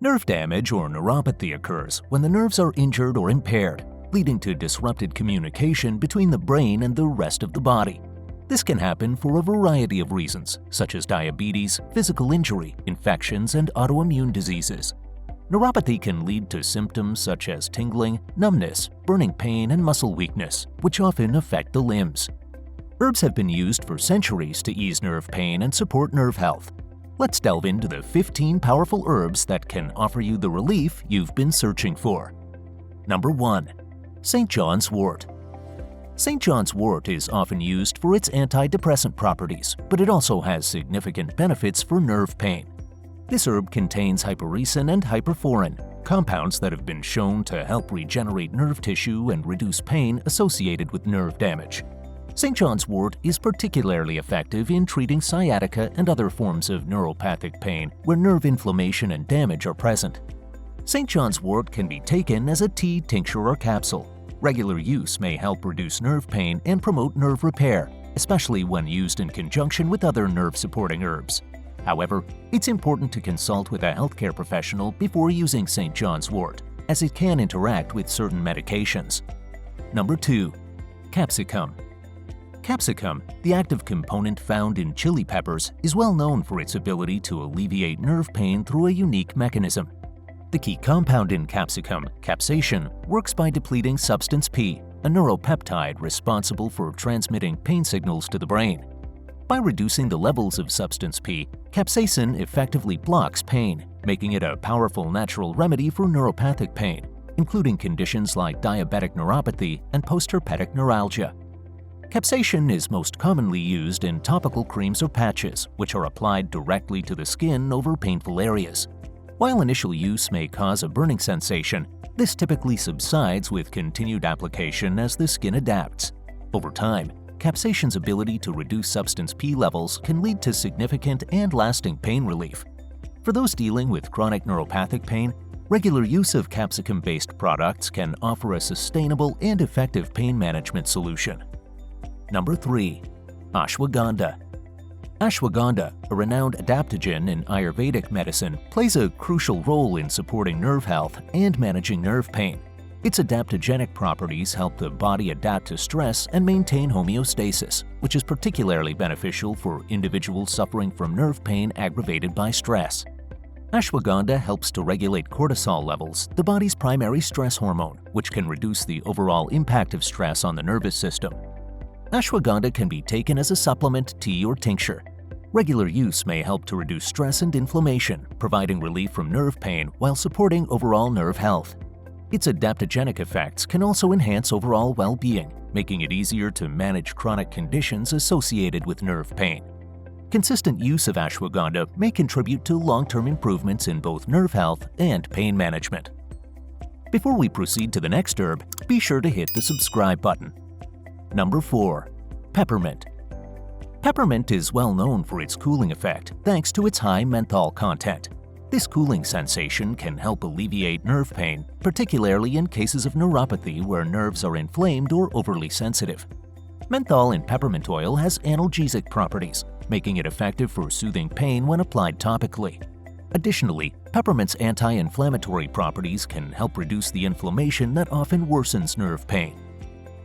Nerve damage or neuropathy occurs when the nerves are injured or impaired, leading to disrupted communication between the brain and the rest of the body. This can happen for a variety of reasons, such as diabetes, physical injury, infections, and autoimmune diseases. Neuropathy can lead to symptoms such as tingling, numbness, burning pain, and muscle weakness, which often affect the limbs. Herbs have been used for centuries to ease nerve pain and support nerve health. Let's delve into the 15 powerful herbs that can offer you the relief you've been searching for. Number 1. St. John's Wort. St. John's Wort is often used for its antidepressant properties, but it also has significant benefits for nerve pain. This herb contains hypericin and hyperforin, compounds that have been shown to help regenerate nerve tissue and reduce pain associated with nerve damage. St. John's Wort is particularly effective in treating sciatica and other forms of neuropathic pain where nerve inflammation and damage are present. St. John's Wort can be taken as a tea, tincture, or capsule. Regular use may help reduce nerve pain and promote nerve repair, especially when used in conjunction with other nerve-supporting herbs. However, it's important to consult with a healthcare professional before using St. John's Wort, as it can interact with certain medications. Number 2. Capsicum. Capsicum, the active component found in chili peppers, is well known for its ability to alleviate nerve pain through a unique mechanism. The key compound in capsicum, capsaicin, works by depleting substance P, a neuropeptide responsible for transmitting pain signals to the brain. By reducing the levels of substance P, capsaicin effectively blocks pain, making it a powerful natural remedy for neuropathic pain, including conditions like diabetic neuropathy and postherpetic neuralgia. Capsaicin is most commonly used in topical creams or patches, which are applied directly to the skin over painful areas. While initial use may cause a burning sensation, this typically subsides with continued application as the skin adapts. Over time, capsaicin's ability to reduce substance P levels can lead to significant and lasting pain relief. For those dealing with chronic neuropathic pain, regular use of capsicum-based products can offer a sustainable and effective pain management solution. Number 3. Ashwagandha. Ashwagandha, a renowned adaptogen in Ayurvedic medicine, plays a crucial role in supporting nerve health and managing nerve pain. Its adaptogenic properties help the body adapt to stress and maintain homeostasis, which is particularly beneficial for individuals suffering from nerve pain aggravated by stress. Ashwagandha helps to regulate cortisol levels, the body's primary stress hormone, which can reduce the overall impact of stress on the nervous system. Ashwagandha can be taken as a supplement, tea, or tincture. Regular use may help to reduce stress and inflammation, providing relief from nerve pain while supporting overall nerve health. Its adaptogenic effects can also enhance overall well-being, making it easier to manage chronic conditions associated with nerve pain. Consistent use of ashwagandha may contribute to long-term improvements in both nerve health and pain management. Before we proceed to the next herb, be sure to hit the subscribe button. Number 4. Peppermint. Peppermint is well known for its cooling effect thanks to its high menthol content. This cooling sensation can help alleviate nerve pain, particularly in cases of neuropathy where nerves are inflamed or overly sensitive. Menthol in peppermint oil has analgesic properties, making it effective for soothing pain when applied topically. Additionally, peppermint's anti-inflammatory properties can help reduce the inflammation that often worsens nerve pain.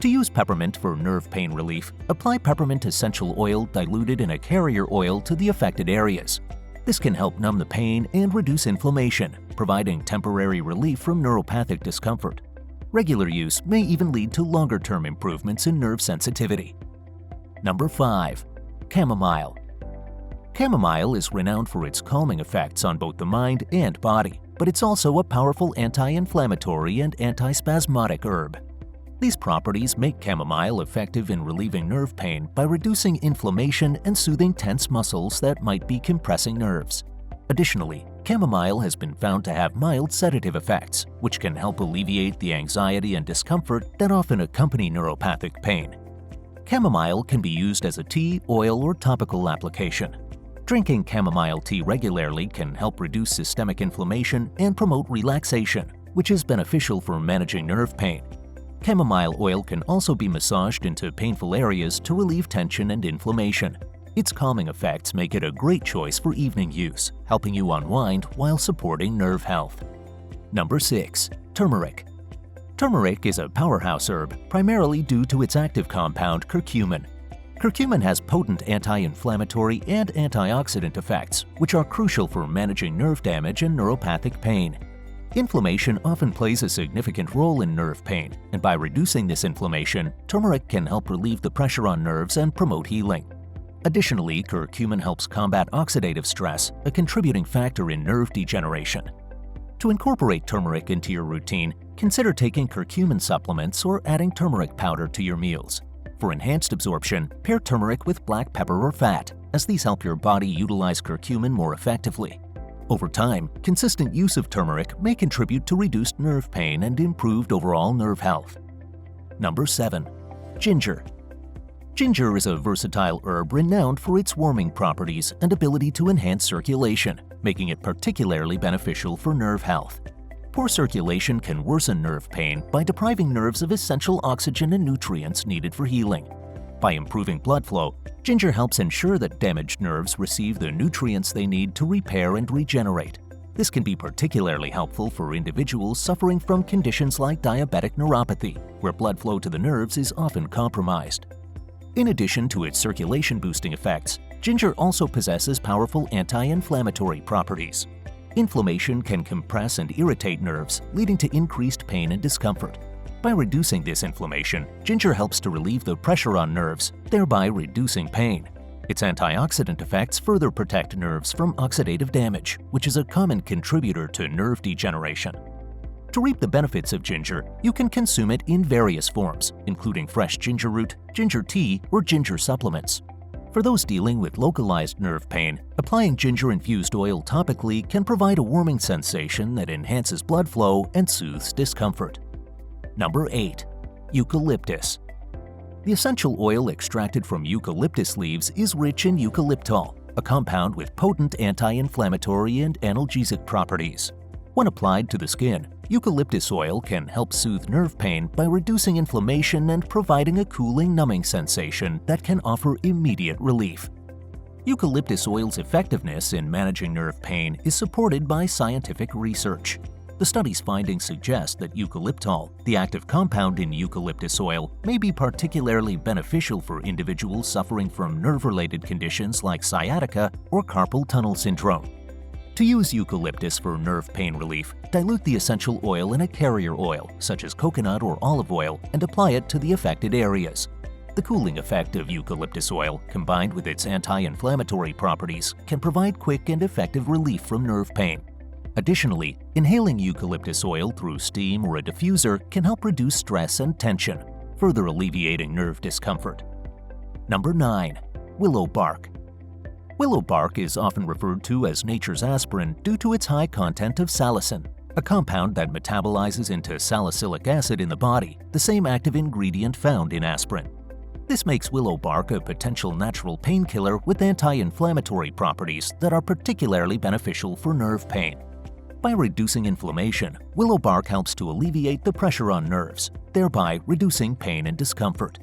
To use peppermint for nerve pain relief, apply peppermint essential oil diluted in a carrier oil to the affected areas. This can help numb the pain and reduce inflammation, providing temporary relief from neuropathic discomfort. Regular use may even lead to longer-term improvements in nerve sensitivity. Number 5. Chamomile. Chamomile is renowned for its calming effects on both the mind and body, but it's also a powerful anti-inflammatory and antispasmodic herb. These properties make chamomile effective in relieving nerve pain by reducing inflammation and soothing tense muscles that might be compressing nerves. Additionally, chamomile has been found to have mild sedative effects, which can help alleviate the anxiety and discomfort that often accompany neuropathic pain. Chamomile can be used as a tea, oil, or topical application. Drinking chamomile tea regularly can help reduce systemic inflammation and promote relaxation, which is beneficial for managing nerve pain. Chamomile oil can also be massaged into painful areas to relieve tension and inflammation. Its calming effects make it a great choice for evening use, helping you unwind while supporting nerve health. Number 6. Turmeric. Turmeric is a powerhouse herb primarily due to its active compound curcumin. Curcumin has potent anti-inflammatory and antioxidant effects, which are crucial for managing nerve damage and neuropathic pain. Inflammation often plays a significant role in nerve pain, and by reducing this inflammation, turmeric can help relieve the pressure on nerves and promote healing. Additionally, curcumin helps combat oxidative stress, a contributing factor in nerve degeneration. To incorporate turmeric into your routine, consider taking curcumin supplements or adding turmeric powder to your meals. For enhanced absorption, pair turmeric with black pepper or fat, as these help your body utilize curcumin more effectively. Over time, consistent use of turmeric may contribute to reduced nerve pain and improved overall nerve health. Number 7. Ginger. Ginger is a versatile herb renowned for its warming properties and ability to enhance circulation, making it particularly beneficial for nerve health. Poor circulation can worsen nerve pain by depriving nerves of essential oxygen and nutrients needed for healing. By improving blood flow, ginger helps ensure that damaged nerves receive the nutrients they need to repair and regenerate. This can be particularly helpful for individuals suffering from conditions like diabetic neuropathy, where blood flow to the nerves is often compromised. In addition to its circulation-boosting effects, ginger also possesses powerful anti-inflammatory properties. Inflammation can compress and irritate nerves, leading to increased pain and discomfort. By reducing this inflammation, ginger helps to relieve the pressure on nerves, thereby reducing pain. Its antioxidant effects further protect nerves from oxidative damage, which is a common contributor to nerve degeneration. To reap the benefits of ginger, you can consume it in various forms, including fresh ginger root, ginger tea, or ginger supplements. For those dealing with localized nerve pain, applying ginger-infused oil topically can provide a warming sensation that enhances blood flow and soothes discomfort. Number 8. Eucalyptus. The essential oil extracted from eucalyptus leaves is rich in eucalyptol, a compound with potent anti-inflammatory and analgesic properties. When applied to the skin, eucalyptus oil can help soothe nerve pain by reducing inflammation and providing a cooling, numbing sensation that can offer immediate relief. Eucalyptus oil's effectiveness in managing nerve pain is supported by scientific research. The study's findings suggest that eucalyptol, the active compound in eucalyptus oil, may be particularly beneficial for individuals suffering from nerve-related conditions like sciatica or carpal tunnel syndrome. To use eucalyptus for nerve pain relief, dilute the essential oil in a carrier oil, such as coconut or olive oil, and apply it to the affected areas. The cooling effect of eucalyptus oil, combined with its anti-inflammatory properties, can provide quick and effective relief from nerve pain. Additionally, inhaling eucalyptus oil through steam or a diffuser can help reduce stress and tension, further alleviating nerve discomfort. Number 9. Willow bark. Willow bark is often referred to as nature's aspirin due to its high content of salicin, a compound that metabolizes into salicylic acid in the body, the same active ingredient found in aspirin. This makes willow bark a potential natural painkiller with anti-inflammatory properties that are particularly beneficial for nerve pain. By reducing inflammation, willow bark helps to alleviate the pressure on nerves, thereby reducing pain and discomfort.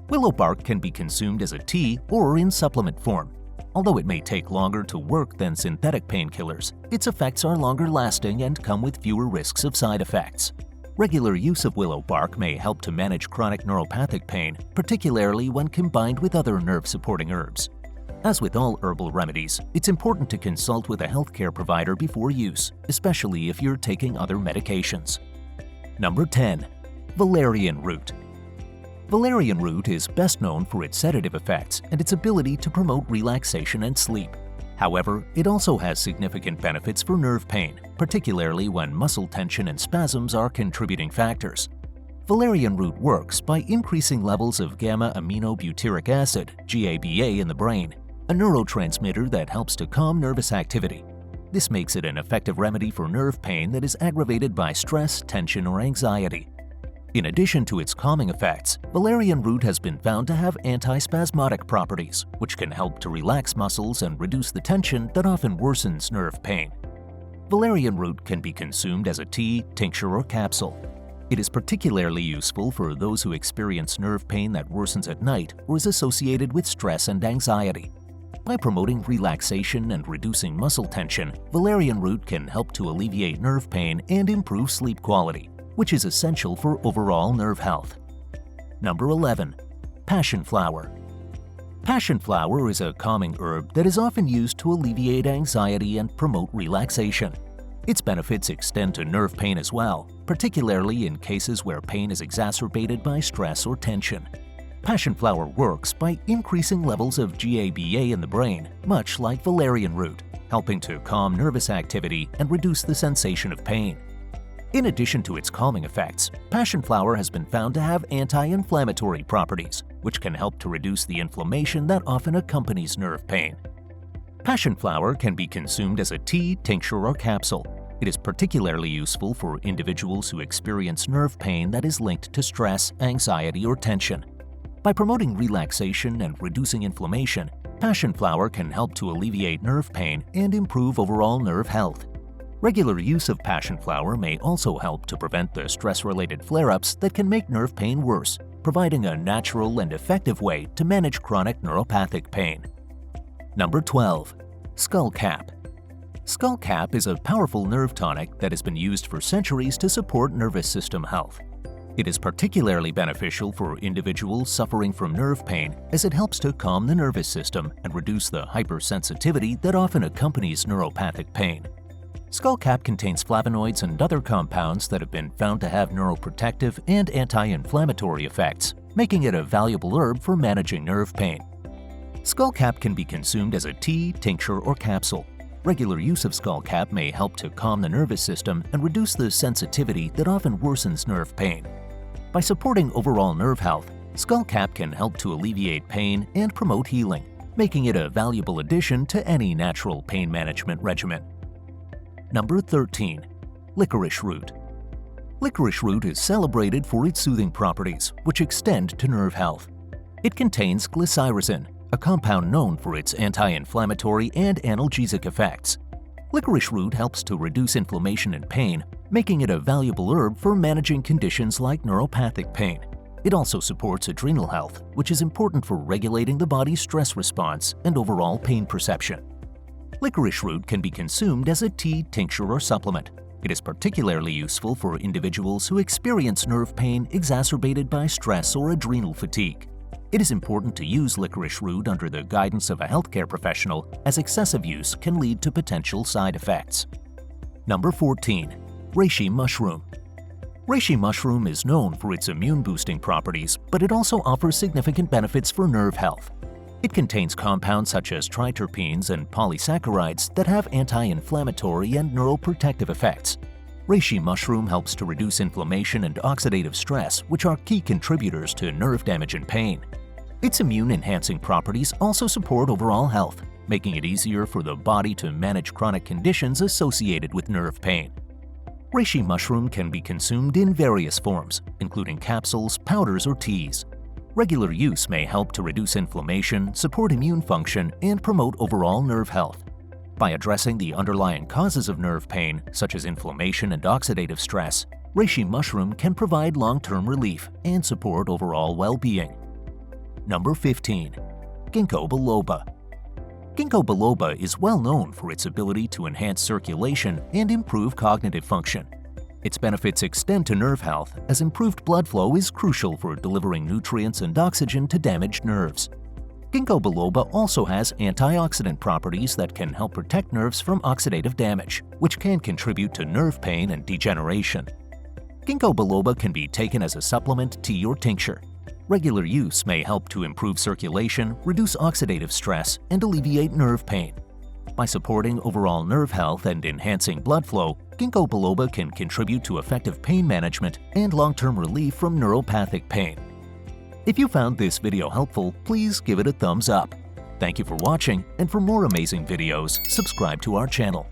Willow bark can be consumed as a tea or in supplement form. Although it may take longer to work than synthetic painkillers, its effects are longer lasting and come with fewer risks of side effects. Regular use of willow bark may help to manage chronic neuropathic pain, particularly when combined with other nerve-supporting herbs. As with all herbal remedies, it's important to consult with a healthcare provider before use, especially if you're taking other medications. Number 10. Valerian root. Valerian root is best known for its sedative effects and its ability to promote relaxation and sleep. However, it also has significant benefits for nerve pain, particularly when muscle tension and spasms are contributing factors. Valerian root works by increasing levels of gamma-aminobutyric acid, GABA, in the brain, a neurotransmitter that helps to calm nervous activity. This makes it an effective remedy for nerve pain that is aggravated by stress, tension, or anxiety. In addition to its calming effects, valerian root has been found to have antispasmodic properties, which can help to relax muscles and reduce the tension that often worsens nerve pain. Valerian root can be consumed as a tea, tincture, or capsule. It is particularly useful for those who experience nerve pain that worsens at night or is associated with stress and anxiety. By promoting relaxation and reducing muscle tension, valerian root can help to alleviate nerve pain and improve sleep quality, which is essential for overall nerve health. Number 11. Passionflower. Passionflower is a calming herb that is often used to alleviate anxiety and promote relaxation. Its benefits extend to nerve pain as well, particularly in cases where pain is exacerbated by stress or tension. Passionflower works by increasing levels of GABA in the brain, much like valerian root, helping to calm nervous activity and reduce the sensation of pain. In addition to its calming effects, passionflower has been found to have anti-inflammatory properties, which can help to reduce the inflammation that often accompanies nerve pain. Passionflower can be consumed as a tea, tincture, or capsule. It is particularly useful for individuals who experience nerve pain that is linked to stress, anxiety, or tension. By promoting relaxation and reducing inflammation, passionflower can help to alleviate nerve pain and improve overall nerve health. Regular use of passionflower may also help to prevent the stress-related flare-ups that can make nerve pain worse, providing a natural and effective way to manage chronic neuropathic pain. Number 12. Skullcap. Skullcap is a powerful nerve tonic that has been used for centuries to support nervous system health. It is particularly beneficial for individuals suffering from nerve pain as it helps to calm the nervous system and reduce the hypersensitivity that often accompanies neuropathic pain. Skullcap contains flavonoids and other compounds that have been found to have neuroprotective and anti-inflammatory effects, making it a valuable herb for managing nerve pain. Skullcap can be consumed as a tea, tincture, or capsule. Regular use of skullcap may help to calm the nervous system and reduce the sensitivity that often worsens nerve pain. By supporting overall nerve health, skullcap can help to alleviate pain and promote healing, making it a valuable addition to any natural pain management regimen. Number 13. Licorice root. Licorice root is celebrated for its soothing properties, which extend to nerve health. It contains glycyrrhizin, a compound known for its anti-inflammatory and analgesic effects. Licorice root helps to reduce inflammation and pain, making it a valuable herb for managing conditions like neuropathic pain. It also supports adrenal health, which is important for regulating the body's stress response and overall pain perception. Licorice root can be consumed as a tea, tincture, or supplement. It is particularly useful for individuals who experience nerve pain exacerbated by stress or adrenal fatigue. It is important to use licorice root under the guidance of a healthcare professional, as excessive use can lead to potential side effects. Number 14. Reishi mushroom. Reishi mushroom is known for its immune-boosting properties, but it also offers significant benefits for nerve health. It contains compounds such as triterpenes and polysaccharides that have anti-inflammatory and neuroprotective effects. Reishi mushroom helps to reduce inflammation and oxidative stress, which are key contributors to nerve damage and pain. Its immune-enhancing properties also support overall health, making it easier for the body to manage chronic conditions associated with nerve pain. Reishi mushroom can be consumed in various forms, including capsules, powders, or teas. Regular use may help to reduce inflammation, support immune function, and promote overall nerve health. By addressing the underlying causes of nerve pain, such as inflammation and oxidative stress, reishi mushroom can provide long-term relief and support overall well-being. Number 15. Ginkgo biloba. Ginkgo biloba is well known for its ability to enhance circulation and improve cognitive function. Its benefits extend to nerve health, as improved blood flow is crucial for delivering nutrients and oxygen to damaged nerves. Ginkgo biloba also has antioxidant properties that can help protect nerves from oxidative damage, which can contribute to nerve pain and degeneration. Ginkgo biloba can be taken as a supplement, tea, or tincture. Regular use may help to improve circulation, reduce oxidative stress, and alleviate nerve pain. By supporting overall nerve health and enhancing blood flow, Ginkgo biloba can contribute to effective pain management and long-term relief from neuropathic pain. If you found this video helpful, please give it a thumbs up. Thank you for watching, and for more amazing videos, subscribe to our channel.